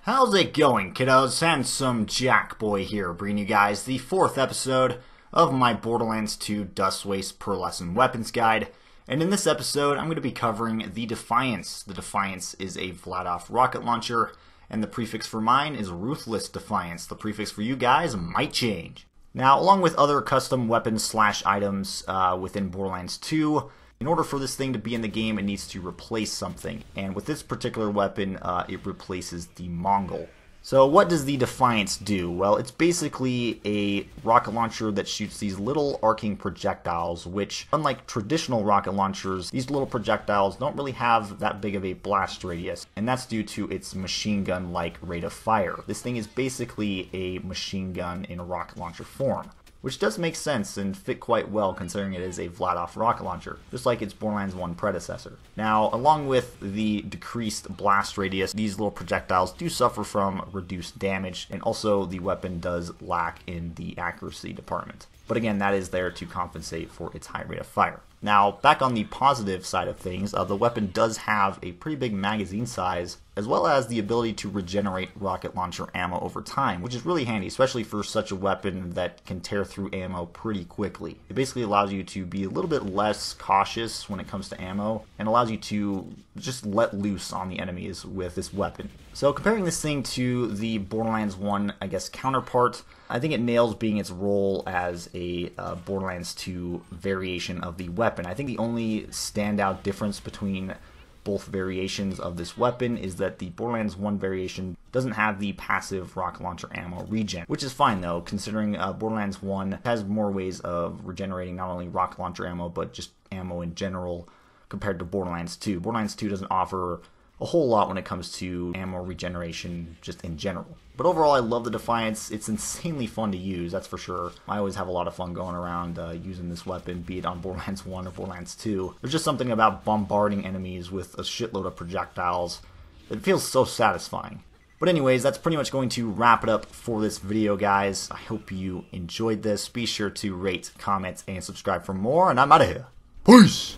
How's it going, kiddos? Handsome Jack Boy here, bringing you guys the 4th episode of my Borderlands 2 Dust Waste Pearlescent Weapons Guide. And in this episode, I'm going to be covering the Defiance. The Defiance is a Vladof rocket launcher, and the prefix for mine is Ruthless Defiance. The prefix for you guys might change. Now, along with other custom weapons / items within Borderlands 2, in order for this thing to be in the game, it needs to replace something. And with this particular weapon, it replaces the Mongol. So what does the Defiance do? Well, it's basically a rocket launcher that shoots these little arcing projectiles, which, unlike traditional rocket launchers, these little projectiles don't really have that big of a blast radius. And that's due to its machine gun-like rate of fire. This thing is basically a machine gun in a rocket launcher form, which does make sense and fit quite well considering it is a Vladof rocket launcher, just like its Borderlands 1 predecessor. Now, along with the decreased blast radius, these little projectiles do suffer from reduced damage, and also the weapon does lack in the accuracy department. But again, that is there to compensate for its high rate of fire. Now, back on the positive side of things, the weapon does have a pretty big magazine size, as well as the ability to regenerate rocket launcher ammo over time, which is really handy, especially for such a weapon that can tear through ammo pretty quickly. It basically allows you to be a little bit less cautious when it comes to ammo, and allows you to just let loose on the enemies with this weapon. So comparing this thing to the Borderlands 1, counterpart, I think it nails being its role as a Borderlands 2 variation of the weapon. I think the only standout difference between both variations of this weapon is that the Borderlands 1 variation doesn't have the passive rocket launcher ammo regen, which is fine though, considering Borderlands 1 has more ways of regenerating not only rocket launcher ammo, but just ammo in general compared to Borderlands 2. Borderlands 2 doesn't offer a whole lot when it comes to ammo regeneration just in general. But overall, I love the Defiance. It's insanely fun to use, that's for sure. I always have a lot of fun going around using this weapon, be it on Borderlands 1 or Borderlands 2. There's just something about bombarding enemies with a shitload of projectiles that feels so satisfying. But anyways, that's pretty much going to wrap it up for this video, guys. I hope you enjoyed this. Be sure to rate, comment, and subscribe for more, and I'm out of here. Peace!